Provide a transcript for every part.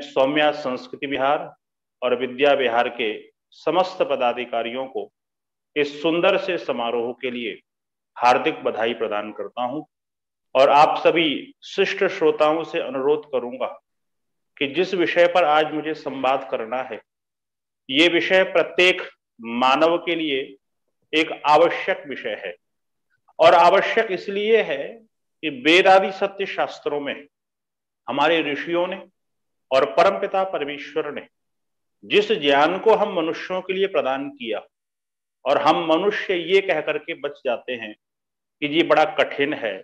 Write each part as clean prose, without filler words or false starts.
सौम्या संस्कृति विहार और विद्या विहार के समस्त पदाधिकारियों को इस सुंदर से समारोह के लिए हार्दिक बधाई प्रदान करता हूं और आप सभी शिष्ट श्रोताओं से अनुरोध करूंगा कि जिस विषय पर आज मुझे संवाद करना है, ये विषय प्रत्येक मानव के लिए एक आवश्यक विषय है। और आवश्यक इसलिए है कि वेद आदि सत्य शास्त्रों में हमारे ऋषियों ने और परमपिता परमेश्वर ने जिस ज्ञान को हम मनुष्यों के लिए प्रदान किया, और हम मनुष्य ये कह करके बच जाते हैं कि ये बड़ा कठिन है,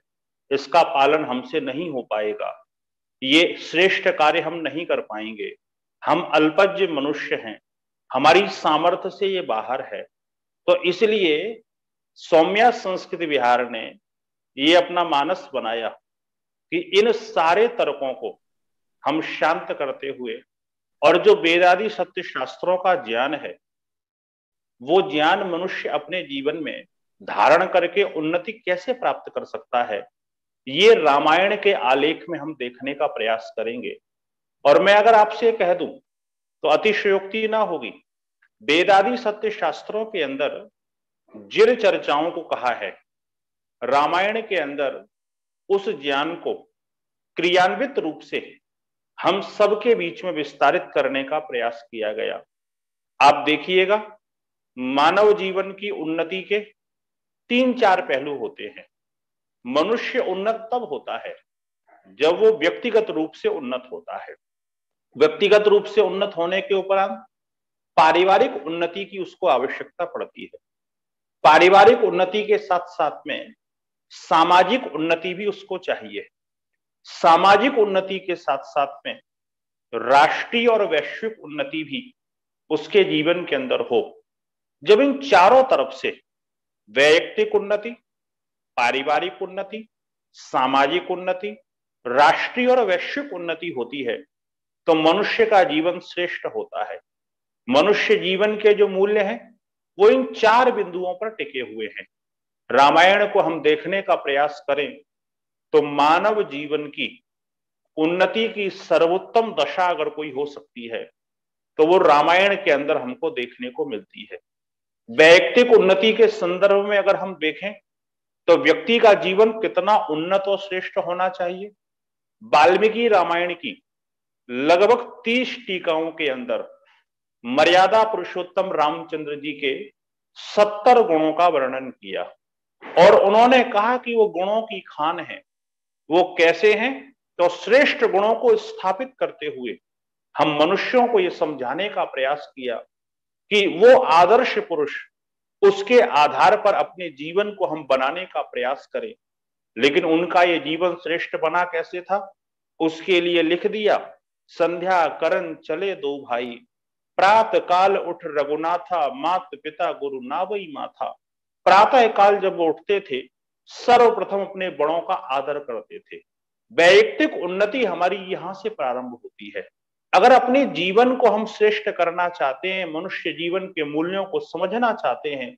इसका पालन हमसे नहीं हो पाएगा, ये श्रेष्ठ कार्य हम नहीं कर पाएंगे, हम अल्पज्य मनुष्य हैं, हमारी सामर्थ्य से ये बाहर है। तो इसलिए सौम्या संस्कृति विहार ने ये अपना मानस बनाया कि इन सारे तर्कों को हम शांत करते हुए और जो वेदादि सत्य शास्त्रों का ज्ञान है, वो ज्ञान मनुष्य अपने जीवन में धारण करके उन्नति कैसे प्राप्त कर सकता है, ये रामायण के आलेख में हम देखने का प्रयास करेंगे। और मैं अगर आपसे कह दूं तो अतिशयोक्ति ना होगी, वेदादि सत्य शास्त्रों के अंदर जिन चर्चाओं को कहा है, रामायण के अंदर उस ज्ञान को क्रियान्वित रूप से हम सबके बीच में विस्तारित करने का प्रयास किया गया। आप देखिएगा, मानव जीवन की उन्नति के 3-4 पहलू होते हैं। मनुष्य उन्नत तब होता है जब वो व्यक्तिगत रूप से उन्नत होता है। व्यक्तिगत रूप से उन्नत होने के उपरांत पारिवारिक उन्नति की उसको आवश्यकता पड़ती है। पारिवारिक उन्नति के साथ साथ में सामाजिक उन्नति भी उसको चाहिए। सामाजिक उन्नति के साथ साथ में राष्ट्रीय और वैश्विक उन्नति भी उसके जीवन के अंदर हो। जब इन चारों तरफ से वैयक्तिक उन्नति, पारिवारिक उन्नति, सामाजिक उन्नति, राष्ट्रीय और वैश्विक उन्नति होती है, तो मनुष्य का जीवन श्रेष्ठ होता है। मनुष्य जीवन के जो मूल्य हैं वो इन 4 बिंदुओं पर टिके हुए हैं। रामायण को हम देखने का प्रयास करें तो मानव जीवन की उन्नति की सर्वोत्तम दशा अगर कोई हो सकती है तो वो रामायण के अंदर हमको देखने को मिलती है। वैयक्तिक उन्नति के संदर्भ में अगर हम देखें तो व्यक्ति का जीवन कितना उन्नत और श्रेष्ठ होना चाहिए। वाल्मीकि रामायण की लगभग 30 टीकाओं के अंदर मर्यादा पुरुषोत्तम रामचंद्र जी के 70 गुणों का वर्णन किया और उन्होंने कहा कि वो गुणों की खान है। वो कैसे हैं? तो श्रेष्ठ गुणों को स्थापित करते हुए हम मनुष्यों को ये समझाने का प्रयास किया कि वो आदर्श पुरुष, उसके आधार पर अपने जीवन को हम बनाने का प्रयास करें। लेकिन उनका ये जीवन श्रेष्ठ बना कैसे था, उसके लिए लिख दिया, संध्या करन चले 2 भाई, प्रातः काल उठ रघुनाथा, मात पिता गुरु नावई माथा। प्रातः काल जब वो उठते थे, सर्वप्रथम अपने बड़ों का आदर करते थे। वैयक्तिक उन्नति हमारी यहां से प्रारंभ होती है। अगर अपने जीवन को हम श्रेष्ठ करना चाहते हैं, मनुष्य जीवन के मूल्यों को समझना चाहते हैं,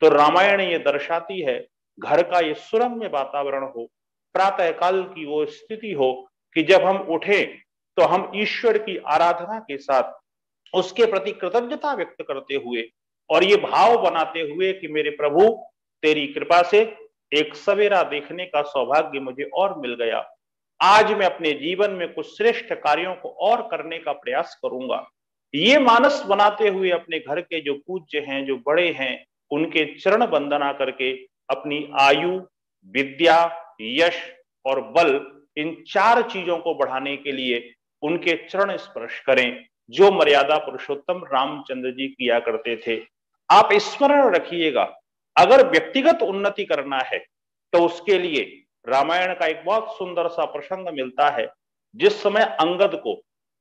तो रामायण ये दर्शाती है, घर का ये सुरम्य वातावरण हो, प्रातः काल की वो स्थिति हो कि जब हम उठे तो हम ईश्वर की आराधना के साथ उसके प्रति कृतज्ञता व्यक्त करते हुए और ये भाव बनाते हुए कि मेरे प्रभु, तेरी कृपा से एक सवेरा देखने का सौभाग्य मुझे और मिल गया, आज मैं अपने जीवन में कुछ श्रेष्ठ कार्यों को और करने का प्रयास करूंगा। ये मानस बनाते हुए अपने घर के जो पूज्य हैं, जो बड़े हैं, उनके चरण वंदना करके अपनी आयु, विद्या, यश और बल, इन 4 चीजों को बढ़ाने के लिए उनके चरण स्पर्श करें, जो मर्यादा पुरुषोत्तम रामचंद्र जी किया करते थे। आप स्मरण रखिएगा, अगर व्यक्तिगत उन्नति करना है तो उसके लिए रामायण का एक बहुत सुंदर सा प्रसंग मिलता है, जिस समय अंगद को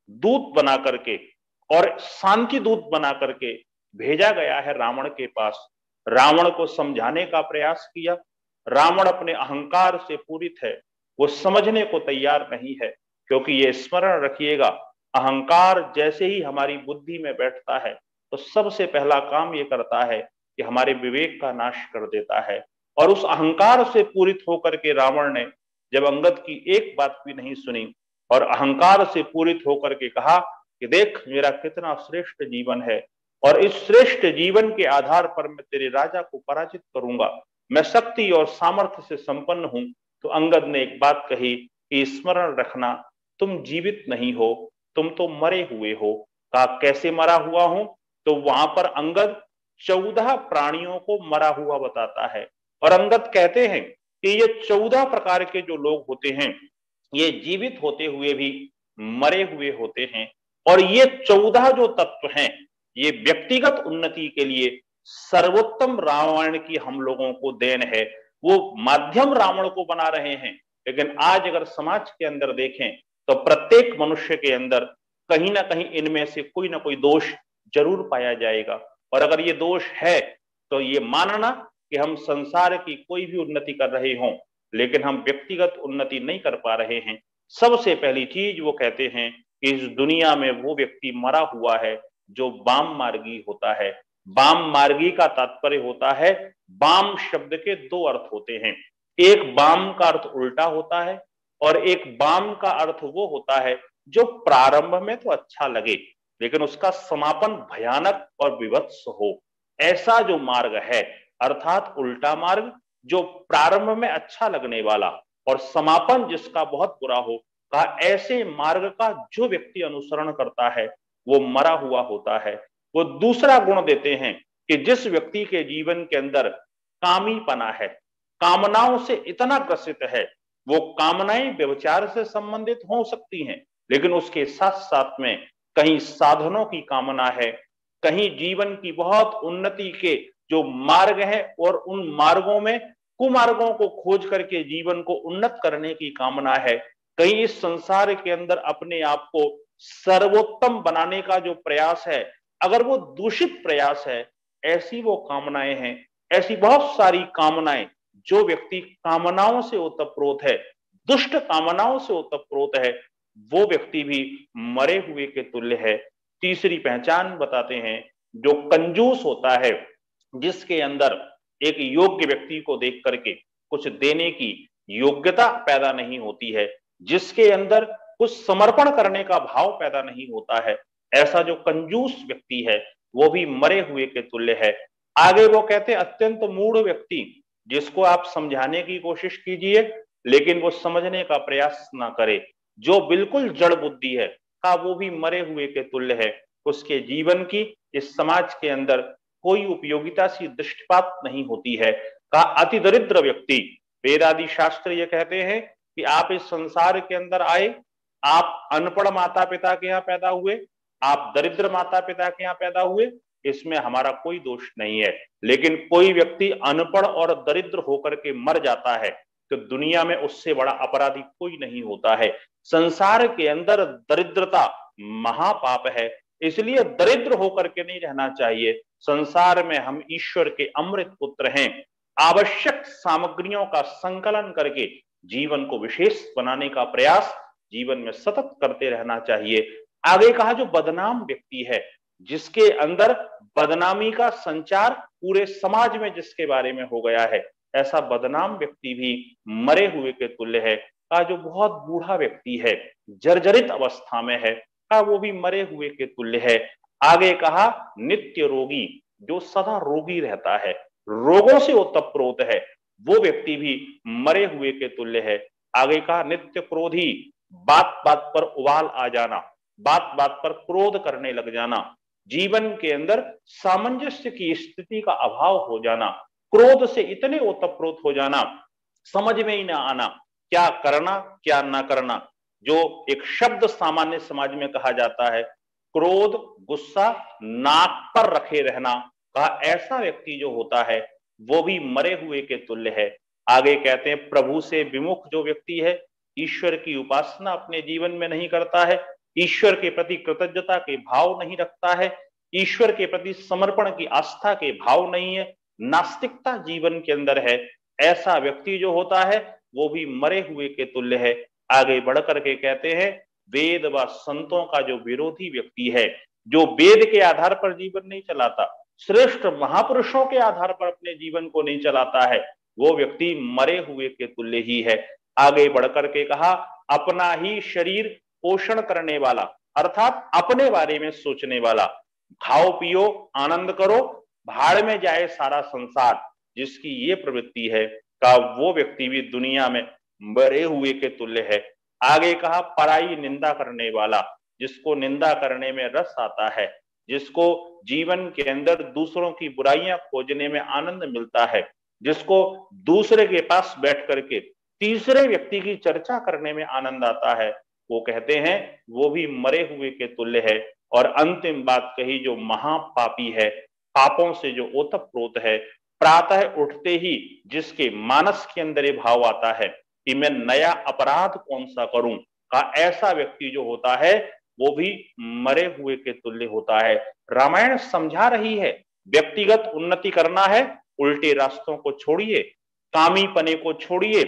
दूत बना करके और शांति दूत बना करके भेजा गया है रावण के पास। रावण को समझाने का प्रयास किया। रावण अपने अहंकार से पूरित है, वो समझने को तैयार नहीं है, क्योंकि ये स्मरण रखिएगा, अहंकार जैसे ही हमारी बुद्धि में बैठता है तो सबसे पहला काम ये करता है कि हमारे विवेक का नाश कर देता है। और उस अहंकार से पूरित होकर के रावण ने जब अंगद की एक बात भी नहीं सुनी, और अहंकार से पूरित होकर के कहा कि देख मेरा कितना श्रेष्ठ जीवन है और इस श्रेष्ठ जीवन के आधार पर मैं तेरे राजा को पराजित करूंगा, मैं शक्ति और सामर्थ्य से संपन्न हूं। तो अंगद ने एक बात कही कि स्मरण रखना, तुम जीवित नहीं हो, तुम तो मरे हुए हो। कहा कैसे मरा हुआ हूं? तो वहां पर अंगद 14 प्राणियों को मरा हुआ बताता है और अंगद कहते हैं कि ये 14 प्रकार के जो लोग होते हैं ये जीवित होते हुए भी मरे हुए होते हैं। और ये 14 जो तत्व हैं ये व्यक्तिगत उन्नति के लिए सर्वोत्तम रावण की हम लोगों को देन है। वो माध्यम रावण को बना रहे हैं, लेकिन आज अगर समाज के अंदर देखें तो प्रत्येक मनुष्य के अंदर कहीं ना कहीं इनमें से कोई ना कोई दोष जरूर पाया जाएगा। और अगर ये दोष है तो ये मानना कि हम संसार की कोई भी उन्नति कर रहे हों लेकिन हम व्यक्तिगत उन्नति नहीं कर पा रहे हैं। सबसे पहली चीज वो कहते हैं कि इस दुनिया में वो व्यक्ति मरा हुआ है जो वाम मार्गी होता है। वाम मार्गी का तात्पर्य होता है, वाम शब्द के दो अर्थ होते हैं, एक वाम का अर्थ उल्टा होता है और एक वाम का अर्थ वो होता है जो प्रारंभ में तो अच्छा लगे लेकिन उसका समापन भयानक और विभत्स हो, ऐसा जो मार्ग है, अर्थात उल्टा मार्ग जो प्रारंभ में अच्छा लगने वाला और समापन जिसका बहुत बुरा हो। कहा ऐसे मार्ग का जो व्यक्ति अनुसरण करता है वो मरा हुआ होता है। वो दूसरा गुण देते हैं कि जिस व्यक्ति के जीवन के अंदर कामीपना है, कामनाओं से इतना ग्रसित है, वो कामनाएं व्यभिचार से संबंधित हो सकती हैं लेकिन उसके साथ साथ में कहीं साधनों की कामना है, कहीं जीवन की बहुत उन्नति के जो मार्ग है और उन मार्गों में कुमार्गों को खोज करके जीवन को उन्नत करने की कामना है, कहीं इस संसार के अंदर अपने आप को सर्वोत्तम बनाने का जो प्रयास है अगर वो दूषित प्रयास है, ऐसी वो कामनाएं हैं। ऐसी बहुत सारी कामनाएं, जो व्यक्ति कामनाओं से ओतप्रोत है, दुष्ट कामनाओं से ओतप्रोत है, वो व्यक्ति भी मरे हुए के तुल्य है। तीसरी पहचान बताते हैं, जो कंजूस होता है, जिसके अंदर एक योग्य व्यक्ति को देख करके कुछ देने की योग्यता पैदा नहीं होती है, जिसके अंदर कुछ समर्पण करने का भाव पैदा नहीं होता है, ऐसा जो कंजूस व्यक्ति है वो भी मरे हुए के तुल्य है। आगे वो कहते हैं अत्यंत मूढ़ व्यक्ति, जिसको आप समझाने की कोशिश कीजिए लेकिन वो समझने का प्रयास ना करे, जो बिल्कुल जड़ बुद्धि है, का वो भी मरे हुए के तुल्य है। उसके जीवन की इस समाज के अंदर कोई उपयोगिता सी दृष्टिपात नहीं होती है। का अति दरिद्र व्यक्ति, वेदादि शास्त्र ये कहते हैं कि आप इस संसार के अंदर आए, आप अनपढ़ माता पिता के यहाँ पैदा हुए, आप दरिद्र माता पिता के यहाँ पैदा हुए, इसमें हमारा कोई दोष नहीं है। लेकिन कोई व्यक्ति अनपढ़ और दरिद्र होकर के मर जाता है तो दुनिया में उससे बड़ा अपराधी कोई नहीं होता है। संसार के अंदर दरिद्रता महापाप है, इसलिए दरिद्र होकर के नहीं रहना चाहिए। संसार में हम ईश्वर के अमृत पुत्र हैं, आवश्यक सामग्रियों का संकलन करके जीवन को विशेष बनाने का प्रयास जीवन में सतत करते रहना चाहिए। आगे कहा जो बदनाम व्यक्ति है, जिसके अंदर बदनामी का संचार पूरे समाज में जिसके बारे में हो गया है, ऐसा बदनाम व्यक्ति भी मरे हुए के तुल्य है। का जो बहुत बूढ़ा व्यक्ति है, जर्जरित अवस्था में है, का वो भी मरे हुए के तुल्य है। आगे कहा नित्य रोगी, जो सदा रोगी रहता है, रोगों से ओतप्रोत है, वो व्यक्ति भी मरे हुए के तुल्य है। आगे कहा नित्य क्रोधी, बात बात पर उबाल आ जाना, बात बात पर क्रोध करने लग जाना, जीवन के अंदर सामंजस्य की स्थिति का अभाव हो जाना, क्रोध से इतने ओतप्रोत हो जाना, समझ में ही ना आना क्या करना क्या ना करना। जो एक शब्द सामान्य समाज में कहा जाता है, क्रोध गुस्सा नाक पर रखे रहना, कहा ऐसा व्यक्ति जो होता है वो भी मरे हुए के तुल्य है। आगे कहते हैं प्रभु से विमुख जो व्यक्ति है, ईश्वर की उपासना अपने जीवन में नहीं करता है, ईश्वर के प्रति कृतज्ञता के भाव नहीं रखता है, ईश्वर के प्रति समर्पण की आस्था के भाव नहीं है, नास्तिकता जीवन के अंदर है, ऐसा व्यक्ति जो होता है वो भी मरे हुए के तुल्य है। आगे बढ़कर के कहते हैं वेद व संतों का जो विरोधी व्यक्ति है, जो वेद के आधार पर जीवन नहीं चलाता, श्रेष्ठ महापुरुषों के आधार पर अपने जीवन को नहीं चलाता है, वो व्यक्ति मरे हुए के तुल्य ही है। आगे बढ़कर के कहा अपना ही शरीर पोषण करने वाला, अर्थात अपने बारे में सोचने वाला, खाओ पियो आनंद करो भाड़ में जाए सारा संसार, जिसकी ये प्रवृत्ति है का वो व्यक्ति भी दुनिया में मरे हुए के तुल्य है। आगे कहा पराई निंदा करने वाला, जिसको निंदा करने में रस आता है, जिसको जीवन के अंदर दूसरों की बुराइयां खोजने में आनंद मिलता है, जिसको दूसरे के पास बैठ करके तीसरे व्यक्ति की चर्चा करने में आनंद आता है, वो कहते हैं वो भी मरे हुए के तुल्य है। और अंतिम बात कही, जो महापापी है, पापों से जो ओतप्रोत है, प्रातः उठते ही जिसके मानस के अंदर ये भाव आता है कि मैं नया अपराध कौन सा करूं, का ऐसा व्यक्ति जो होता है वो भी मरे हुए के तुल्य होता है। रामायण समझा रही है व्यक्तिगत उन्नति करना है, उल्टे रास्तों को छोड़िए, कामी पने को छोड़िए,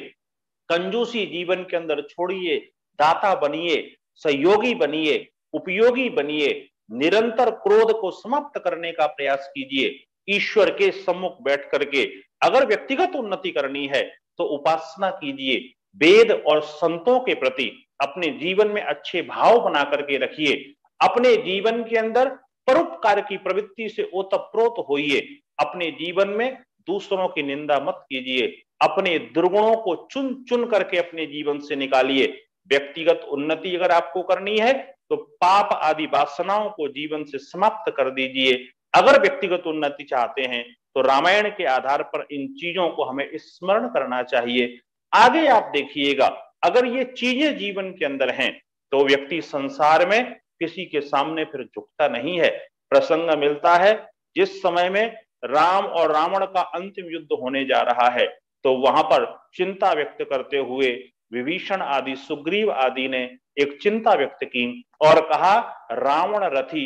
कंजूसी जीवन के अंदर छोड़िए, दाता बनिए, सहयोगी बनिए, उपयोगी बनिए, निरंतर क्रोध को समाप्त करने का प्रयास कीजिए, ईश्वर के सम्मुख बैठ करके अगर व्यक्तिगत उन्नति करनी है तो उपासना कीजिए, वेद और संतों के प्रति अपने जीवन में अच्छे भाव बना करके रखिए, अपने जीवन के अंदर परोपकार की प्रवृत्ति से ओतप्रोत होइए, अपने जीवन में दूसरों की निंदा मत कीजिए, अपने दुर्गुणों को चुन चुन करके अपने जीवन से निकालिए। व्यक्तिगत उन्नति अगर आपको करनी है तो पाप आदि वासनाओं को जीवन से समाप्त कर दीजिए। अगर व्यक्तिगत उन्नति चाहते हैं तो रामायण के आधार पर इन चीजों को हमें स्मरण करना चाहिए। आगे आप देखिएगा, अगर ये चीजें जीवन के अंदर हैं तो व्यक्ति संसार में किसी के सामने फिर झुकता नहीं है। प्रसंग मिलता है जिस समय में राम और रावण का अंतिम युद्ध होने जा रहा है, तो वहां पर चिंता व्यक्त करते हुए विभीषण आदि, सुग्रीव आदि ने एक चिंता व्यक्त की और कहा, रावण रथी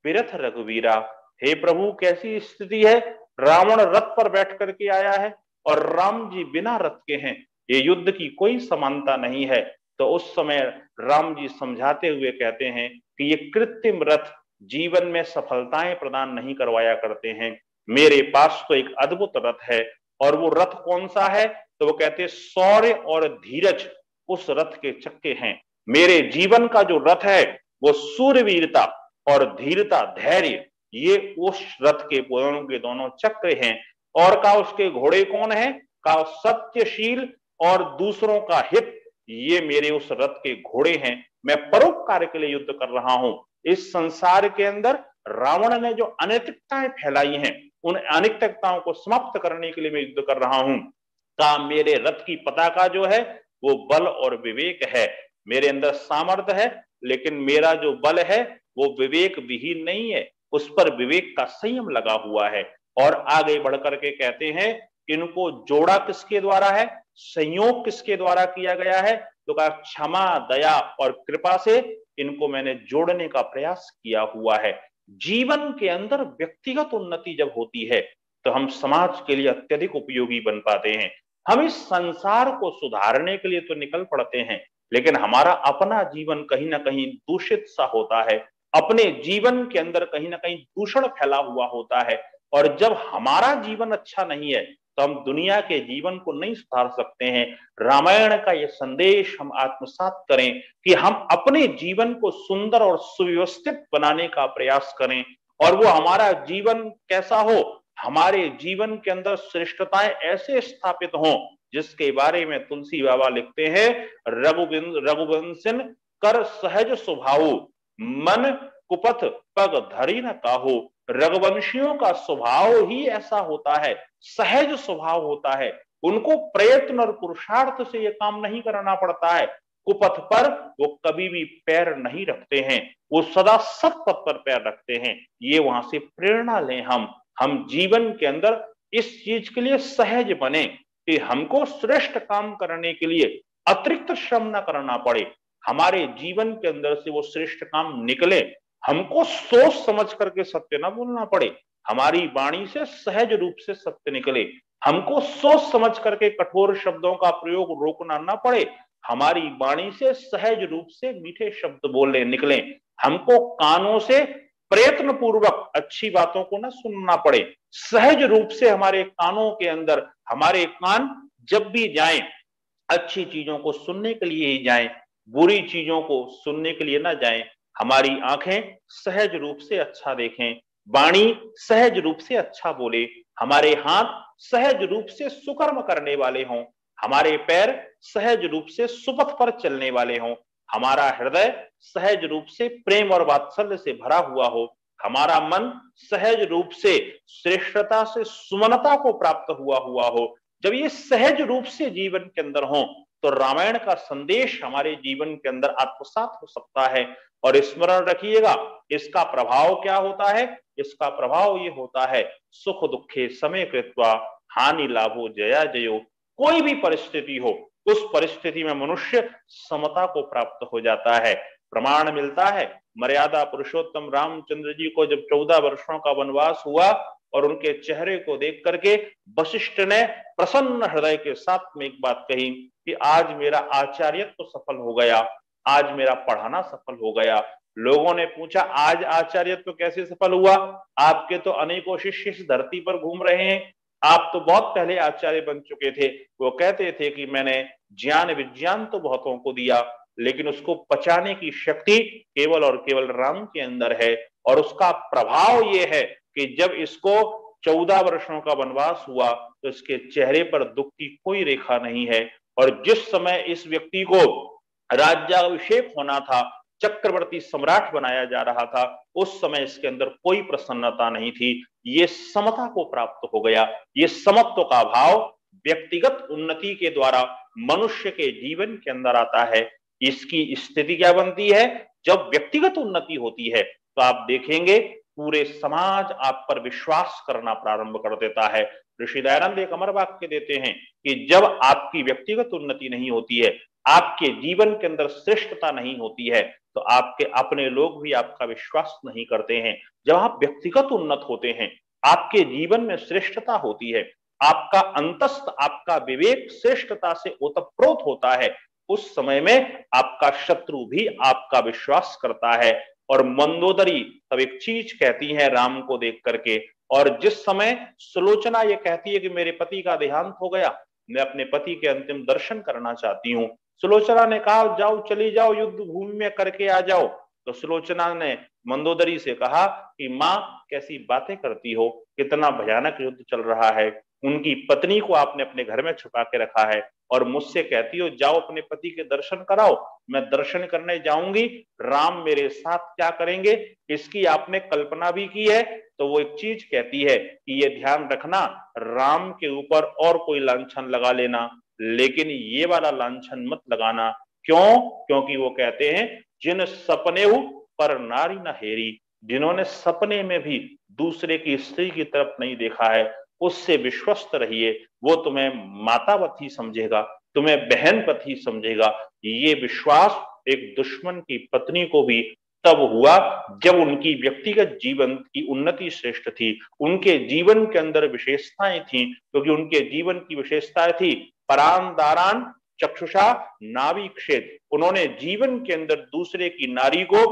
बिरथ रघुवीरा, हे प्रभु कैसी स्थिति है, रावण रथ पर बैठ करके आया है और राम जी बिना रथ के हैं, ये युद्ध की कोई समानता नहीं है। तो उस समय राम जी समझाते हुए कहते हैं कि ये कृत्रिम रथ जीवन में सफलताएं प्रदान नहीं करवाया करते हैं, मेरे पास तो एक अद्भुत रथ है। और वो रथ कौन सा है, तो वो कहते हैं शौर्य और धीरज उस रथ के चक्के हैं। मेरे जीवन का जो रथ है वो सूर्यवीरता और धीरता, धैर्य, ये उस रथ के दोनों चक्र हैं। और का उसके घोड़े कौन है, का सत्यशील और दूसरों का हित, ये मेरे उस रथ के घोड़े हैं। मैं परोपकार के लिए युद्ध कर रहा हूं। इस संसार के अंदर रावण ने जो अनैतिकताएं फैलाई हैं, उन अनैतिकताओं को समाप्त करने के लिए मैं युद्ध कर रहा हूं। का मेरे रथ की पताका जो है वो बल और विवेक है। मेरे अंदर सामर्थ्य है, लेकिन मेरा जो बल है वो विवेक विहीन नहीं है, उस पर विवेक का संयम लगा हुआ है। और आगे बढ़कर के कहते हैं, इनको जोड़ा किसके द्वारा है, संयोग किसके द्वारा किया गया है, तो कहा क्षमा, दया और कृपा से इनको मैंने जोड़ने का प्रयास किया हुआ है। जीवन के अंदर व्यक्तिगत उन्नति जब होती है तो हम समाज के लिए अत्यधिक उपयोगी बन पाते हैं। हम इस संसार को सुधारने के लिए तो निकल पड़ते हैं, लेकिन हमारा अपना जीवन कहीं ना कहीं दूषित सा होता है, अपने जीवन के अंदर कहीं ना कहीं दूषण फैला हुआ होता है। और जब हमारा जीवन अच्छा नहीं है तो हम दुनिया के जीवन को नहीं सुधार सकते हैं। रामायण का यह संदेश हम आत्मसात करें कि हम अपने जीवन को सुंदर और सुव्यवस्थित बनाने का प्रयास करें, और वो हमारा जीवन कैसा हो, हमारे जीवन के अंदर श्रेष्ठताएं ऐसे स्थापित हों जिसके बारे में तुलसी बाबा लिखते हैं, रघुवंशन कर सहज स्वभाव, मन कुपथ पग धरी न काहू। रघुवंशियों का स्वभाव ही ऐसा होता है, सहज स्वभाव होता है, उनको प्रयत्न और पुरुषार्थ से यह काम नहीं करना पड़ता है। कुपथ पर वो कभी भी पैर नहीं रखते हैं, वो सदा सत्पथ पर पैर रखते हैं। ये वहां से प्रेरणा लें हम जीवन के अंदर इस चीज के लिए सहज बने कि हमको श्रेष्ठ काम करने के लिए अतिरिक्त श्रम न करना पड़े, हमारे जीवन के अंदर से वो श्रेष्ठ काम निकले, हमको सोच समझ करके सत्य न बोलना पड़े, हमारी वाणी से सहज रूप से सत्य निकले, हमको सोच समझ करके कठोर शब्दों का प्रयोग रोकना ना पड़े, हमारी वाणी से सहज रूप से मीठे शब्द बोलने निकले, हमको कानों से प्रयत्न पूर्वक अच्छी बातों को ना सुनना पड़े, सहज रूप से हमारे कानों के अंदर हमारे कान जब भी जाएं अच्छी चीजों को सुनने के लिए ही जाएं, बुरी चीजों को सुनने के लिए ना जाएं। हमारी आंखें सहज रूप से अच्छा देखें, वाणी सहज रूप से अच्छा बोले, हमारे हाथ सहज रूप से सुकर्म करने वाले हों, हमारे पैर सहज रूप से सुपथ पर चलने वाले हों, हमारा हृदय सहज रूप से प्रेम और वात्सल्य से भरा हुआ हो, हमारा मन सहज रूप से श्रेष्ठता से सुमनता को प्राप्त हुआ हुआ हो। जब ये सहज रूप से जीवन के अंदर हो तो रामायण का संदेश हमारे जीवन के अंदर आत्मसात हो सकता है। और स्मरण रखिएगा, इसका प्रभाव क्या होता है? इसका प्रभाव ये होता है, सुख दुखे समय कृत्वा हानि लाभो जया जयो। कोई भी परिस्थिति हो, उस परिस्थिति में मनुष्य समता को प्राप्त हो जाता है। प्रमाण मिलता है, मर्यादा पुरुषोत्तम रामचंद्र जी को जब 14 वर्षों का वनवास हुआ और उनके चेहरे को देख करके वशिष्ठ ने प्रसन्न हृदय के साथ में एक बात कही कि आज मेरा आचार्यत्व तो सफल हो गया, आज मेरा पढ़ाना सफल हो गया। लोगों ने पूछा, आज आचार्यत्व तो कैसे सफल हुआ? आपके तो अनेकों शिष्य इस धरती पर घूम रहे हैं, आप तो बहुत पहले आचार्य बन चुके थे। वो कहते थे कि मैंने ज्ञान विज्ञान तो बहुतों को दिया, लेकिन उसको पचाने की शक्ति केवल और केवल राम के अंदर है। और उसका प्रभाव ये है कि जब इसको 14 वर्षों का वनवास हुआ तो इसके चेहरे पर दुख की कोई रेखा नहीं है। और जिस समय इस व्यक्ति को राज्याभिषेक होना था, चक्रवर्ती सम्राट बनाया जा रहा था, उस समय इसके अंदर कोई प्रसन्नता नहीं थी। ये समता को प्राप्त हो गया। ये समत्व का भाव व्यक्तिगत उन्नति के द्वारा मनुष्य के जीवन के अंदर आता है। इसकी स्थिति क्या बनती है? जब व्यक्तिगत उन्नति होती है तो आप देखेंगे पूरे समाज आप पर विश्वास करना प्रारंभ कर देता है। ऋषि दयानंद एक अमर वाक्य देते हैं कि जब आपकी व्यक्तिगत उन्नति नहीं होती है, आपके जीवन के अंदर श्रेष्ठता नहीं होती है, तो आपके अपने लोग भी आपका विश्वास नहीं करते हैं। जब आप व्यक्तिगत उन्नत होते हैं, आपके जीवन में श्रेष्ठता होती है, आपका अंतस्थ, आपका विवेक श्रेष्ठता से ओतप्रोत होता है, उस समय में आपका शत्रु भी आपका विश्वास करता है। और मंदोदरी तब एक चीज कहती है राम को देख करके, और जिस समय सुलोचना ये कहती है कि मेरे पति का देहांत हो गया, मैं अपने पति के अंतिम दर्शन करना चाहती हूँ, सुलोचना ने कहा जाओ, चली जाओ, युद्ध भूमि में करके आ जाओ। तो सुलोचना ने मंदोदरी से कहा कि माँ कैसी बातें करती हो, कितना भयानक युद्ध चल रहा है, उनकी पत्नी को आपने अपने घर में छुपा के रखा है और मुझसे कहती हो जाओ अपने पति के दर्शन कराओ। मैं दर्शन करने जाऊंगी, राम मेरे साथ क्या करेंगे इसकी आपने कल्पना भी की है। तो वो एक चीज कहती है कि ये ध्यान रखना, राम के ऊपर और कोई लांछन लगा लेना, लेकिन ये वाला लांछन मत लगाना। क्यों? क्योंकि वो कहते हैं जिन सपने पर नारी न हेरी, जिन्होंने सपने में भी दूसरे की स्त्री की तरफ नहीं देखा है, उससे विश्वस्त रहिए। वो तुम्हें मातावती समझेगा, तुम्हें बहनपति समझेगा। ये विश्वास एक दुश्मन की पत्नी को भी तब हुआ जब उनकी व्यक्तिगत जीवन की उन्नति श्रेष्ठ थी, उनके जीवन के अंदर विशेषताएं थी, क्योंकि उनके जीवन की विशेषताएं थी परान दारान चक्षुषा नावी क्षेत्र। उन्होंने जीवन के अंदर दूसरे की नारी को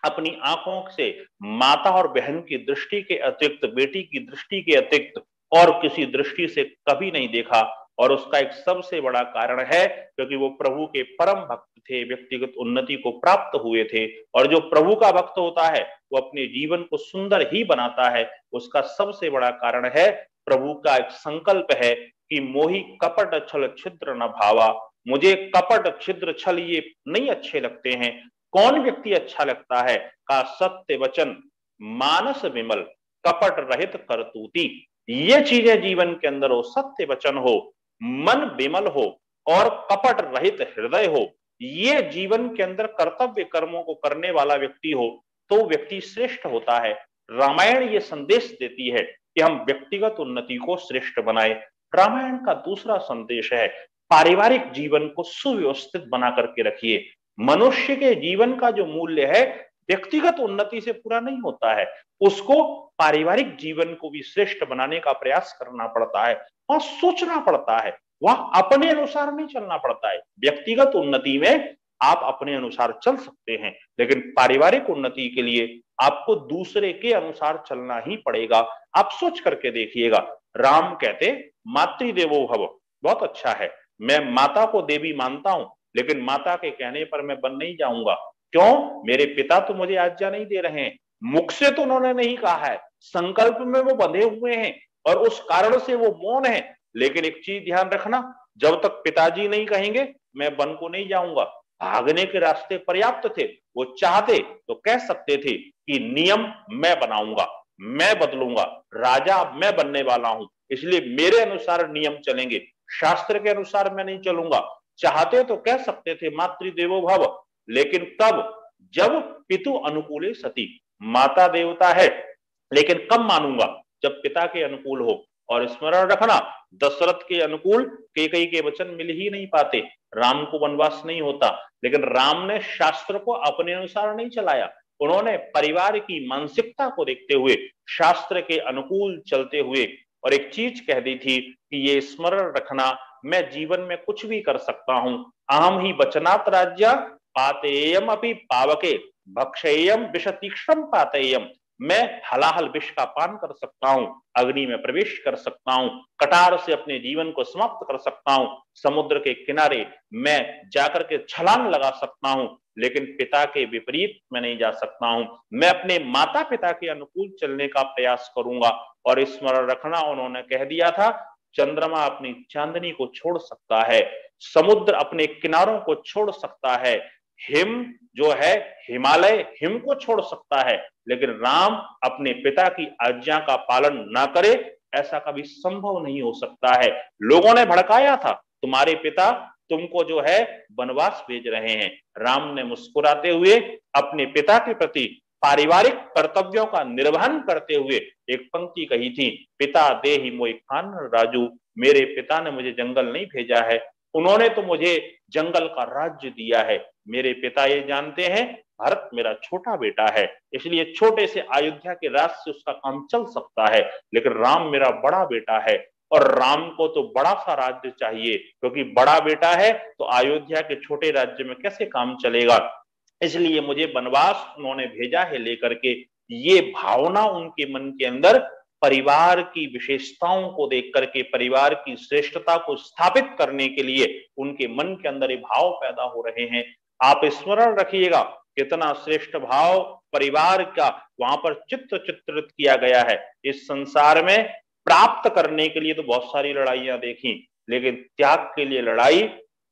अपनी आंखों से माता और बहन की दृष्टि के अतिरिक्त, बेटी की दृष्टि के अतिरिक्त और किसी दृष्टि से कभी नहीं देखा। और उसका एक सबसे बड़ा कारण है क्योंकि वो प्रभु के परम भक्त थे, व्यक्तिगत उन्नति को प्राप्त हुए थे। और जो प्रभु का भक्त होता है वो अपने जीवन को सुंदर ही बनाता है। उसका सबसे बड़ा कारण है प्रभु का एक संकल्प है कि मोहि कपट छल छिद्र न भावा। मुझे कपट छिद्र छल ये नहीं अच्छे लगते हैं। कौन व्यक्ति अच्छा लगता है? का सत्य वचन मानस विमल कपट रहित करतूती। ये चीजें जीवन के अंदर हो, सत्य वचन हो, मन विमल हो और कपट रहित हृदय हो, ये जीवन के अंदर कर्तव्य कर्मों को करने वाला व्यक्ति हो, तो व्यक्ति श्रेष्ठ होता है। रामायण ये संदेश देती है कि हम व्यक्तिगत उन्नति को श्रेष्ठ बनाए। रामायण का दूसरा संदेश है पारिवारिक जीवन को सुव्यवस्थित बना करके रखिए। मनुष्य के जीवन का जो मूल्य है व्यक्तिगत उन्नति से पूरा नहीं होता है, उसको पारिवारिक जीवन को भी श्रेष्ठ बनाने का प्रयास करना पड़ता है। वहां सोचना पड़ता है, वहां अपने अनुसार नहीं चलना पड़ता है। व्यक्तिगत उन्नति में आप अपने अनुसार चल सकते हैं, लेकिन पारिवारिक उन्नति के लिए आपको दूसरे के अनुसार चलना ही पड़ेगा। आप सोच करके देखिएगा, राम कहते मातृदेवो भव, बहुत अच्छा है, मैं माता को देवी मानता हूं, लेकिन माता के कहने पर मैं वन नहीं जाऊंगा। क्यों? मेरे पिता तो मुझे आज्ञा नहीं दे रहे हैं, मुख से तो उन्होंने नहीं कहा है, संकल्प में वो बंधे हुए हैं और उस कारण से वो मौन है। लेकिन एक चीज ध्यान रखना, जब तक पिताजी नहीं कहेंगे मैं वन को नहीं जाऊंगा। भागने के रास्ते पर्याप्त थे, वो चाहते तो कह सकते थे कि नियम मैं बनाऊंगा, मैं बदलूंगा, राजा मैं बनने वाला हूं, इसलिए मेरे अनुसार नियम चलेंगे, शास्त्र के अनुसार मैं नहीं चलूंगा। चाहते तो कह सकते थे मातृदेवो भव, लेकिन तब जब पितु अनुकूले सती, माता देवता है लेकिन कब मानूंगा? जब पिता के अनुकूल हो। और स्मरण रखना, दशरथ के अनुकूल कैकेयी के वचन मिल ही नहीं पाते, राम को वनवास नहीं होता। लेकिन राम ने शास्त्र को अपने अनुसार नहीं चलाया, उन्होंने परिवार की मानसिकता को देखते हुए शास्त्र के अनुकूल चलते हुए और एक चीज कह दी थी कि ये स्मरण रखना, मैं जीवन में कुछ भी कर सकता हूं, अहम ही वचनात् राज्य पातेयम अपि पावके भक्षेयम विष तीक्ष्णम पातेयम, मैं हलाहल विष का पान कर सकता हूं, अग्नि में प्रवेश कर सकता हूं, कटार से अपने जीवन को समाप्त कर सकता हूं, समुद्र के किनारे मैं जाकर के छलांग लगा सकता हूं, लेकिन पिता के विपरीत मैं नहीं जा सकता हूं। मैं अपने माता पिता के अनुकूल चलने का प्रयास करूंगा। और स्मरण रखना, उन्होंने कह दिया था चंद्रमा अपनी चांदनी को छोड़ सकता है, समुद्र अपने किनारों को छोड़ सकता है, हिम जो है हिमालय हिम को छोड़ सकता है, लेकिन राम अपने पिता की आज्ञा का पालन ना करे, ऐसा कभी संभव नहीं हो सकता है। लोगों ने भड़काया था, तुम्हारे पिता तुमको जो है वनवास भेज रहे हैं। राम ने मुस्कुराते हुए अपने पिता के प्रति पारिवारिक कर्तव्यों का निर्वहन करते हुए एक पंक्ति कही थी, पिता देहि मोहि खान राजू, मेरे पिता ने मुझे जंगल नहीं भेजा है, उन्होंने तो मुझे जंगल का राज्य दिया है। मेरे पिता ये जानते हैं भरत मेरा छोटा बेटा है, इसलिए छोटे से अयोध्या के राज से उसका काम चल सकता है, लेकिन राम मेरा बड़ा बेटा है और राम को तो बड़ा सा राज्य चाहिए, क्योंकि बड़ा बेटा है तो अयोध्या के छोटे राज्य में कैसे काम चलेगा, इसलिए मुझे वनवास उन्होंने भेजा है लेकर के। ये भावना उनके मन के अंदर परिवार की विशेषताओं को देख करके, परिवार की श्रेष्ठता को स्थापित करने के लिए उनके मन के अंदर ये भाव पैदा हो रहे हैं। आप स्मरण रखिएगा कितना श्रेष्ठ भाव परिवार का वहां पर चित्रित किया गया है। इस संसार में प्राप्त करने के लिए तो बहुत सारी लड़ाइयां देखी, लेकिन त्याग के लिए लड़ाई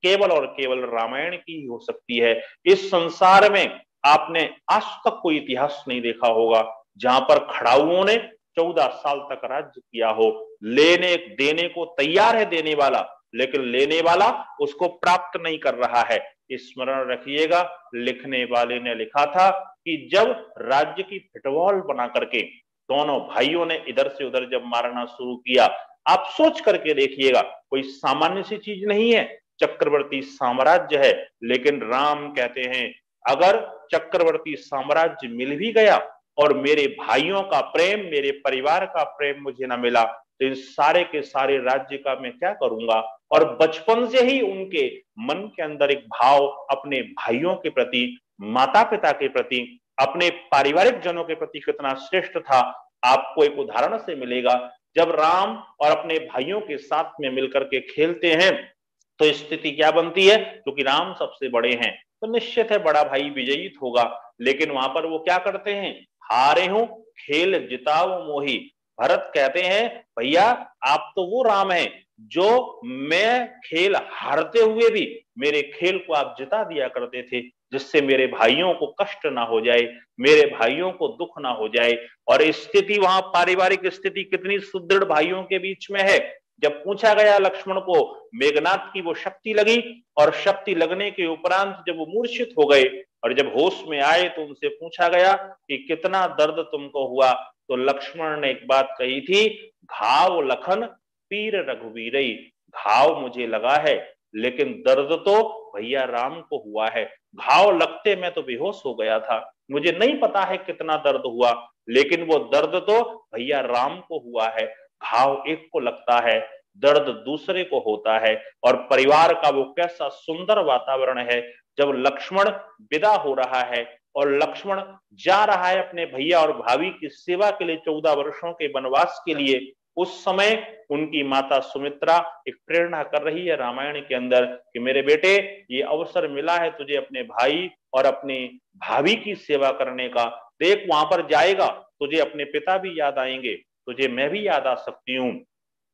केवल और केवल रामायण की ही हो सकती है। इस संसार में आपने आज तक कोई इतिहास नहीं देखा होगा जहां पर खड़ाउओं ने 14 साल तक राज्य किया हो, लेने देने को तैयार है देने वाला, लेकिन लेने वाला उसको प्राप्त नहीं कर रहा है। स्मरण रखिएगा, लिखने वाले ने लिखा था कि जब राज्य की फुटबॉल बना करके दोनों भाइयों ने इधर से उधर जब मारना शुरू किया, आप सोच करके देखिएगा, कोई सामान्य सी चीज नहीं है, चक्रवर्ती साम्राज्य है। लेकिन राम कहते हैं अगर चक्रवर्ती साम्राज्य मिल भी गया और मेरे भाइयों का प्रेम, मेरे परिवार का प्रेम मुझे ना मिला, तो इन सारे के सारे राज्य का मैं क्या करूंगा। और बचपन से ही उनके मन के अंदर एक भाव अपने भाइयों के प्रति, माता पिता के प्रति, अपने पारिवारिक जनों के प्रति कितना श्रेष्ठ था, आपको एक उदाहरण से मिलेगा। जब राम और अपने भाइयों के साथ में मिलकर के खेलते हैं तो स्थिति क्या बनती है, क्योंकि राम सबसे बड़े हैं तो निश्चित है बड़ा भाई विजयी होगा, लेकिन वहां पर वो क्या करते हैं, हारे हूं खेल जिताओ मोही। भरत कहते हैं भैया आप तो वो राम हैं जो मैं खेल हारते हुए भी मेरे खेल को आप जिता दिया करते थे, जिससे मेरे भाइयों को कष्ट ना हो जाए, मेरे भाइयों को दुख ना हो जाए। और स्थिति वहां पारिवारिक स्थिति कितनी सुदृढ़ भाइयों के बीच में है। जब पूछा गया लक्ष्मण को, मेघनाथ की वो शक्ति लगी और शक्ति लगने के उपरांत जब वो मूर्छित हो गए और जब होश में आए तो उनसे पूछा गया कि कितना दर्द तुमको हुआ, तो लक्ष्मण ने एक बात कही थी, घाव लखन पीर रघुवीर, घाव मुझे लगा है लेकिन दर्द तो भैया राम को हुआ है। घाव लगते मैं तो बेहोश हो गया था, मुझे नहीं पता है कितना दर्द हुआ, लेकिन वो दर्द तो भैया राम को हुआ है। घाव एक को लगता है, दर्द दूसरे को होता है। और परिवार का वो कैसा सुंदर वातावरण है जब लक्ष्मण विदा हो रहा है और लक्ष्मण जा रहा है अपने भैया और भाभी की सेवा के लिए 14 वर्षों के वनवास के लिए, उस समय उनकी माता सुमित्रा एक प्रेरणा कर रही है रामायण के अंदर कि मेरे बेटे, ये अवसर मिला है तुझे अपने भाई और अपने भाभी की सेवा करने का। देख, वहां पर जाएगा तुझे अपने पिता भी याद आएंगे, तुझे मैं भी याद आ सकती हूँ,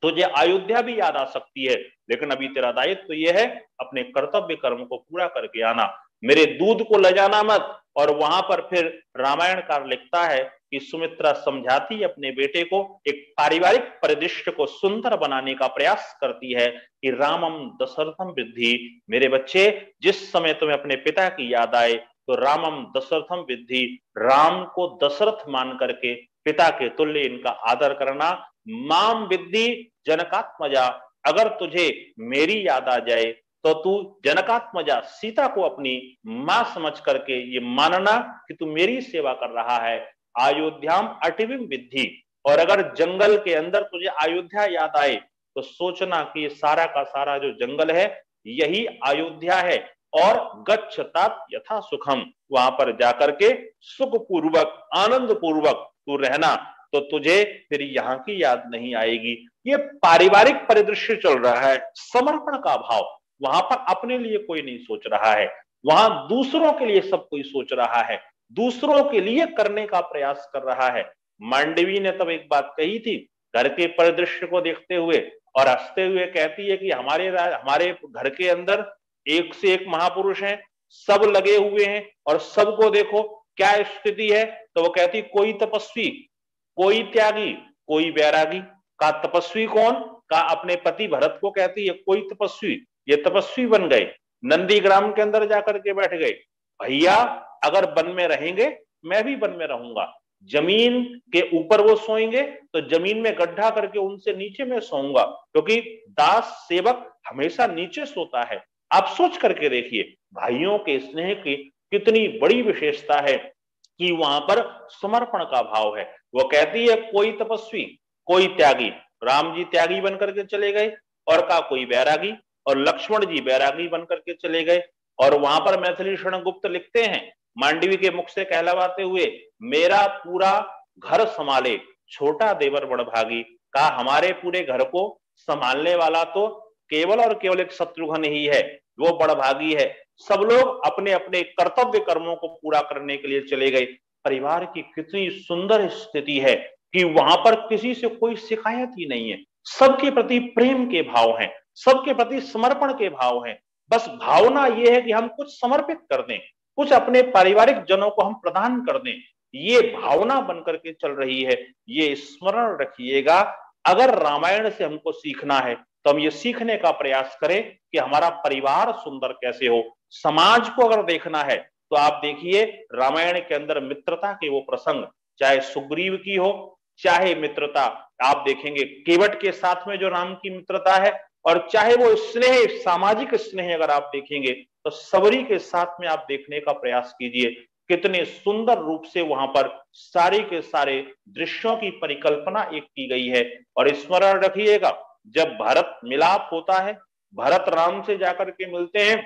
तुझे अयोध्या भी याद आ सकती है, लेकिन अभी तेरा दायित्व तो यह है अपने कर्तव्य कर्म को पूरा करके आना, मेरे दूध को ले जाना मत। और वहां पर फिर रामायणकार लिखता है कि सुमित्रा समझाती अपने बेटे को, एक पारिवारिक परिदृश्य को सुंदर बनाने का प्रयास करती है कि रामम दशरथम विद्धि, मेरे बच्चे जिस समय तुम्हें अपने पिता की याद आए तो रामम दशरथम विद्धि, राम को दशरथ मान करके पिता के तुल्य इनका आदर करना। माम विद्धि जनकात्मजा, अगर तुझे मेरी याद आ जाए तो तू जनकात्मजा सीता को अपनी मां समझ करके ये मानना कि तू मेरी सेवा कर रहा है। अयोध्याम अटिविम विद्धि, और अगर जंगल के अंदर तुझे अयोध्या याद आए तो सोचना कि ये सारा का सारा जो जंगल है यही अयोध्या है, और गच्छतात यथा सुखम, वहां पर जाकर के सुख पूर्वक आनंद पूर्वक तू रहना, तो तुझे फिर यहाँ की याद नहीं आएगी। ये पारिवारिक परिदृश्य चल रहा है, समर्पण का भाव, वहां पर अपने लिए कोई नहीं सोच रहा है, वहां दूसरों के लिए सब कोई सोच रहा है, दूसरों के लिए करने का प्रयास कर रहा है। मांडवी ने तब एक बात कही थी घर के परिदृश्य को देखते हुए, और हंसते हुए कहती है कि हमारे घर के अंदर एक से एक महापुरुष हैं, सब लगे हुए हैं, और सबको देखो क्या स्थिति है। तो वो कहती कोई तपस्वी, कोई त्यागी, कोई बैरागी। का तपस्वी कौन? का अपने पति भरत को कहती है कोई तपस्वी, ये तपस्वी बन गए, नंदीग्राम के अंदर जाकर के बैठ गए। भैया अगर वन में रहेंगे मैं भी वन में रहूंगा, जमीन के ऊपर वो सोएंगे तो जमीन में गड्ढा करके उनसे नीचे में सोऊंगा, क्योंकि दास सेवक हमेशा नीचे सोता है। आप सोच करके देखिए भाइयों के स्नेह की कितनी बड़ी विशेषता है कि वहां पर समर्पण का भाव है। वो कहती है कोई तपस्वी, कोई त्यागी, राम जी त्यागी बनकर के चले गए, और का कोई बैरागी, और लक्ष्मण जी बैरागी बनकर के चले गए। और वहां पर मैथिली शरण गुप्त लिखते हैं मांडवी के मुख से कहलवाते हुए, मेरा पूरा घर संभाले छोटा देवर बड़भागी, का हमारे पूरे घर को संभालने वाला तो केवल और केवल एक शत्रुघ्न ही है, वो बड़भागी है। सब लोग अपने अपने कर्तव्य कर्मों को पूरा करने के लिए चले गए। परिवार की कितनी सुंदर स्थिति है कि वहां पर किसी से कोई शिकायत ही नहीं है, सबके प्रति प्रेम के भाव हैं, सबके प्रति समर्पण के भाव हैं। बस भावना यह है कि हम कुछ समर्पित कर दें, कुछ अपने पारिवारिक जनों को हम प्रदान कर दें, ये भावना बनकर के चल रही है। ये स्मरण रखिएगा, अगर रामायण से हमको सीखना है तो हम ये सीखने का प्रयास करें कि हमारा परिवार सुंदर कैसे हो। समाज को अगर देखना है तो आप देखिए रामायण के अंदर मित्रता के वो प्रसंग, चाहे सुग्रीव की हो, चाहे मित्रता आप देखेंगे केवट के साथ में जो राम की मित्रता है, और चाहे वो स्नेह, सामाजिक स्नेह अगर आप देखेंगे तो सबरी के साथ में आप देखने का प्रयास कीजिए, कितने सुंदर रूप से वहां पर सारे के सारे दृश्यों की परिकल्पना एक की गई है। और स्मरण रखिएगा जब भरत मिलाप होता है, भरत राम से जाकर के मिलते हैं,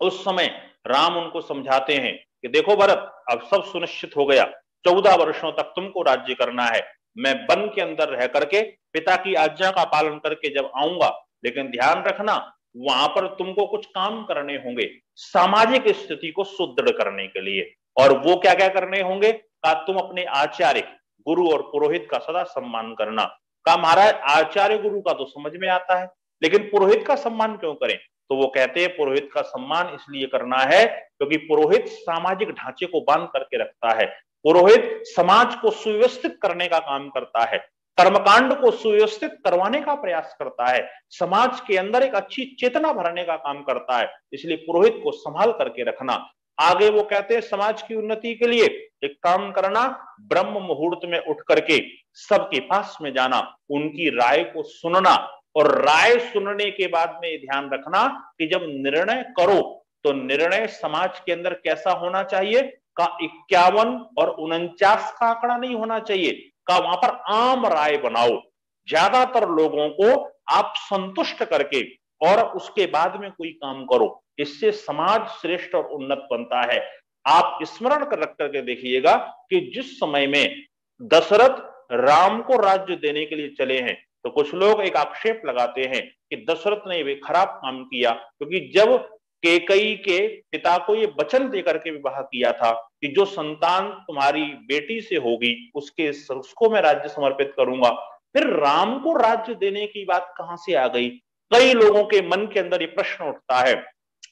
उस समय राम उनको समझाते हैं कि देखो भरत, अब सब सुनिश्चित हो गया, 14 वर्षों तक तुमको राज्य करना है, मैं वन के अंदर रह करके पिता की आज्ञा का पालन करके जब आऊंगा, लेकिन ध्यान रखना वहां पर तुमको कुछ काम करने होंगे सामाजिक स्थिति को सुदृढ़ करने के लिए। और वो क्या क्या करने होंगे? का तुम अपने आचार्य गुरु और पुरोहित का सदा सम्मान करना। का महाराज आचार्य गुरु का तो समझ में आता है, लेकिन पुरोहित का सम्मान क्यों करें? तो वो कहते हैं पुरोहित का सम्मान इसलिए करना है क्योंकि पुरोहित सामाजिक ढांचे को बांध करके रखता है, पुरोहित समाज को सुव्यवस्थित करने का काम करता है, कर्मकांड को सुव्यवस्थित करवाने का प्रयास करता है, समाज के अंदर एक अच्छी चेतना भरने का काम करता है, इसलिए पुरोहित को संभाल करके रखना। आगे वो कहते हैं समाज की उन्नति के लिए एक काम करना, ब्रह्म मुहूर्त में उठ करके सबके पास में जाना, उनकी राय को सुनना, और राय सुनने के बाद में ध्यान रखना कि जब निर्णय करो तो निर्णय समाज के अंदर कैसा होना चाहिए? का 51 और 49 का आंकड़ा नहीं होना चाहिए, का वहां पर आम राय बनाओ, ज्यादातर लोगों को आप संतुष्ट करके और उसके बाद में कोई काम करो, इससे समाज श्रेष्ठ और उन्नत बनता है। आप स्मरण कर रख करके देखिएगा कि जिस समय में दशरथ राम को राज्य देने के लिए चले हैं, तो कुछ लोग एक आक्षेप लगाते हैं कि दशरथ ने वे खराब काम किया, क्योंकि जब कैकेयी के पिता को ये वचन देकर के विवाह किया था कि जो संतान तुम्हारी बेटी से होगी उसको मैं राज्य समर्पित करूंगा, फिर राम को राज्य देने की बात कहां से आ गई? कई लोगों के मन के अंदर ये प्रश्न उठता है।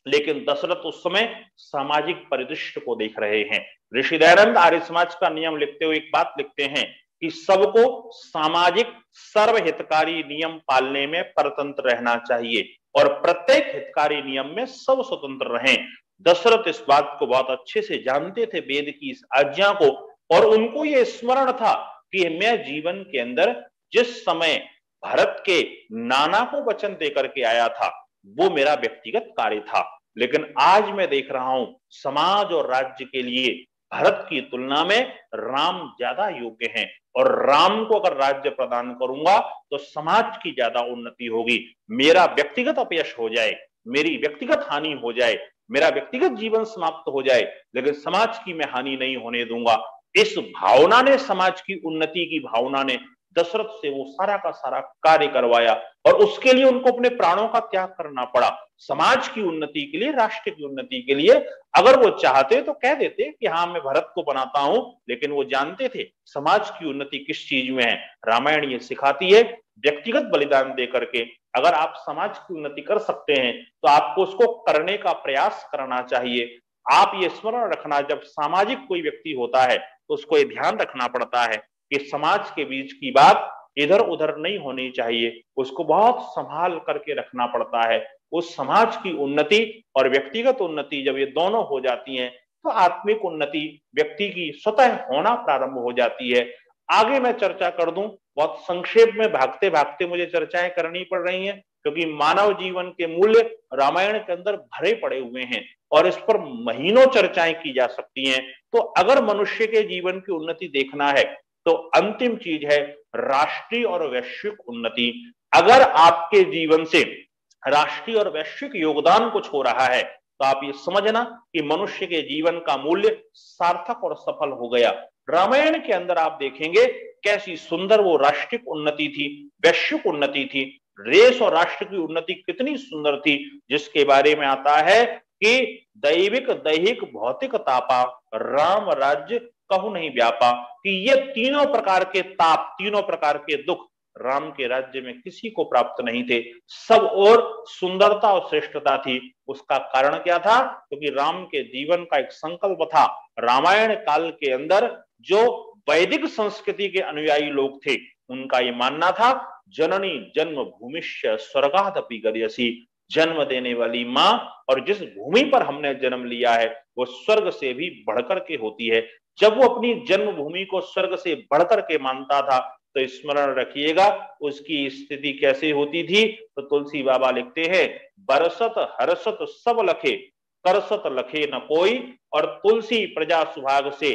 लेकिन दशरथ उस समय सामाजिक परिदृश्य को देख रहे हैं। ऋषि दयानंद आर्य समाज का नियम लिखते हुए एक बात लिखते हैं कि सबको सामाजिक सर्वहितकारी नियम पालने में परतंत्र रहना चाहिए और प्रत्येक हितकारी नियम में सब स्वतंत्र रहें। दशरथ इस बात को बहुत अच्छे से जानते थे, वेद की इस आज्ञा को, और उनको यह स्मरण था कि मैं जीवन के अंदर जिस समय भरत के नाना को वचन देकर के आया था वो मेरा व्यक्तिगत कार्य था, लेकिन आज मैं देख रहा हूं समाज और राज्य के लिए भरत की तुलना में राम ज्यादा योग्य हैं, और राम को अगर राज्य प्रदान करूंगा तो समाज की ज्यादा उन्नति होगी। मेरा व्यक्तिगत अपयश हो जाए, मेरी व्यक्तिगत हानि हो जाए, मेरा व्यक्तिगत जीवन समाप्त हो जाए, लेकिन समाज की मैं हानि नहीं होने दूंगा। इस भावना ने, समाज की उन्नति की भावना ने दशरथ से वो सारा का सारा कार्य करवाया, और उसके लिए उनको अपने प्राणों का त्याग करना पड़ा। समाज की उन्नति के लिए, राष्ट्र की उन्नति के लिए अगर वो चाहते तो कह देते कि हाँ मैं भरत को बनाता हूं, लेकिन वो जानते थे समाज की उन्नति किस चीज में है। रामायण ये सिखाती है व्यक्तिगत बलिदान दे करके अगर आप समाज की उन्नति कर सकते हैं तो आपको उसको करने का प्रयास करना चाहिए। आप ये स्मरण रखना, जब सामाजिक कोई व्यक्ति होता है तो उसको ये ध्यान रखना पड़ता है कि समाज के बीच की बात इधर उधर नहीं होनी चाहिए, उसको बहुत संभाल करके रखना पड़ता है। उस समाज की उन्नति और व्यक्तिगत उन्नति जब ये दोनों हो जाती हैं तो आत्मिक उन्नति व्यक्ति की स्वतः होना प्रारंभ हो जाती है। आगे मैं चर्चा कर दूं, बहुत संक्षेप में भागते भागते मुझे चर्चाएं करनी पड़ रही हैं क्योंकि मानव जीवन के मूल्य रामायण के अंदर भरे पड़े हुए हैं और इस पर महीनों चर्चाएं की जा सकती हैं। तो अगर मनुष्य के जीवन की उन्नति देखना है तो अंतिम चीज है राष्ट्रीय और वैश्विक उन्नति। अगर आपके जीवन से राष्ट्रीय और वैश्विक योगदान कुछ हो रहा है तो आप ये समझना कि मनुष्य के जीवन का मूल्य सार्थक और सफल हो गया। रामायण के अंदर आप देखेंगे कैसी सुंदर वो राष्ट्रीय उन्नति थी, वैश्विक उन्नति थी। देश और राष्ट्र की उन्नति कितनी सुंदर थी, जिसके बारे में आता है कि दैविक दैहिक भौतिक तापा राम राज्य कहू नहीं व्यापा, कि ये तीनों प्रकार के ताप, तीनों प्रकार के दुख राम के राज्य में किसी को प्राप्त नहीं थे। सब और सुंदरता और श्रेष्ठता थी। उसका कारण क्या था? क्योंकि राम के जीवन का एक संकल्प था। रामायण काल के अंदर जो वैदिक संस्कृति के अनुयायी लोग थे उनका ये मानना था जननी जन्म भूमिष्य स्वर्गादपि गरीयसी, जन्म देने वाली माँ और जिस भूमि पर हमने जन्म लिया है वो स्वर्ग से भी बढ़कर के होती है। जब वो अपनी जन्मभूमि को स्वर्ग से बढ़कर के मानता था तो स्मरण रखिएगा उसकी स्थिति कैसे होती थी। तो तुलसी बाबा लिखते हैं बरसत हरसत सब लखे करसत लखे न कोई, और तुलसी प्रजा सुभाग से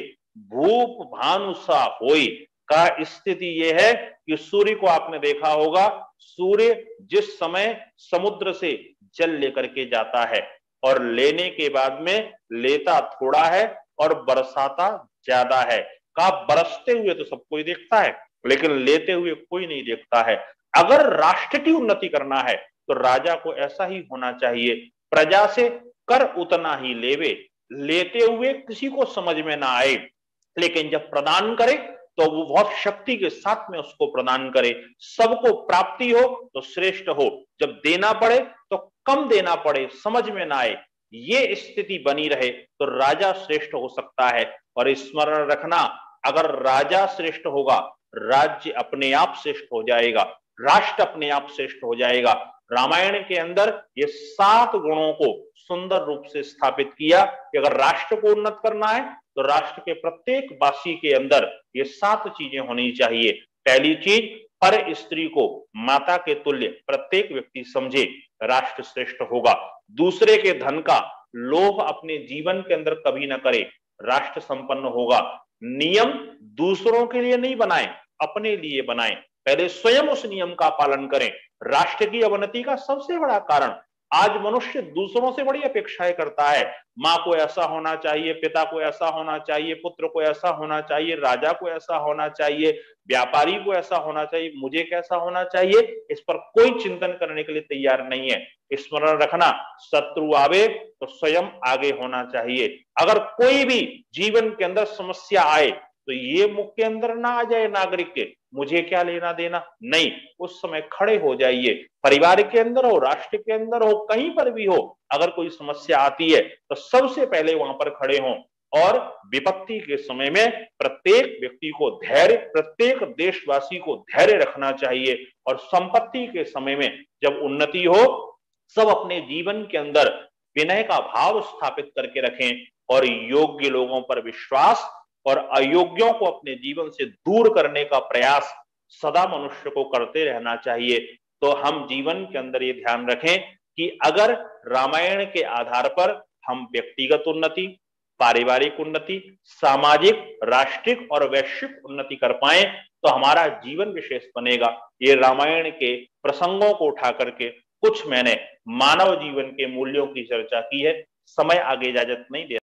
भूप भानु सा होई। का स्थिति यह है कि सूर्य को आपने देखा होगा, सूर्य जिस समय समुद्र से जल लेकर के जाता है और लेने के बाद में लेता थोड़ा है और बरसाता ज्यादा है। का बरसते हुए तो सब कोई देखता है लेकिन लेते हुए कोई नहीं देखता है। अगर राष्ट्र की उन्नति करना है तो राजा को ऐसा ही होना चाहिए, प्रजा से कर उतना ही लेवे, लेते हुए किसी को समझ में ना आए, लेकिन जब प्रदान करे तो वो बहुत शक्ति के साथ में उसको प्रदान करे। सबको प्राप्ति हो तो श्रेष्ठ हो, जब देना पड़े तो कम देना पड़े, समझ में ना आए, ये स्थिति बनी रहे तो राजा श्रेष्ठ हो सकता है। और स्मरण रखना अगर राजा श्रेष्ठ होगा राज्य अपने आप श्रेष्ठ हो जाएगा, राष्ट्र अपने आप श्रेष्ठ हो जाएगा। रामायण के अंदर ये 7 गुणों को सुंदर रूप से स्थापित किया कि अगर राष्ट्र को उन्नत करना है तो राष्ट्र के प्रत्येक वासी के अंदर ये 7 चीजें होनी चाहिए। पहली चीज, पर स्त्री को माता के तुल्य प्रत्येक व्यक्ति समझे, राष्ट्र श्रेष्ठ होगा। दूसरे के धन का लोभ अपने जीवन के अंदर कभी ना करे, राष्ट्र संपन्न होगा। नियम दूसरों के लिए नहीं बनाए, अपने लिए बनाए, पहले स्वयं उस नियम का पालन करें। राष्ट्र की अवनति का सबसे बड़ा कारण आज मनुष्य दूसरों से बड़ी अपेक्षाएं करता है। माँ को ऐसा होना चाहिए, पिता को ऐसा होना चाहिए, पुत्र को ऐसा होना चाहिए, राजा को ऐसा होना चाहिए, व्यापारी को ऐसा होना चाहिए, मुझे कैसा होना चाहिए, इस पर कोई चिंतन करने के लिए तैयार नहीं है। स्मरण रखना, शत्रु आवे तो स्वयं आगे होना चाहिए। अगर कोई भी जीवन के अंदर समस्या आए तो ये मुख के अंदर ना आ जाए नागरिक के, मुझे क्या लेना देना, नहीं, उस समय खड़े हो जाइए। परिवार के अंदर हो, राष्ट्र के अंदर हो, कहीं पर भी हो, अगर कोई समस्या आती है तो सबसे पहले वहां पर खड़े हों। और विपत्ति के समय में प्रत्येक व्यक्ति को धैर्य, प्रत्येक देशवासी को धैर्य रखना चाहिए। और संपत्ति के समय में जब उन्नति हो, सब अपने जीवन के अंदर विनय का भाव स्थापित करके रखें और योग्य लोगों पर विश्वास और अयोग्यों को अपने जीवन से दूर करने का प्रयास सदा मनुष्य को करते रहना चाहिए। तो हम जीवन के अंदर ये ध्यान रखें कि अगर रामायण के आधार पर हम व्यक्तिगत उन्नति, पारिवारिक उन्नति, सामाजिक, राष्ट्रिक और वैश्विक उन्नति कर पाए तो हमारा जीवन विशेष बनेगा। ये रामायण के प्रसंगों को उठा करके कुछ मैंने मानव जीवन के मूल्यों की चर्चा की है। समय आगे इजाजत नहीं दे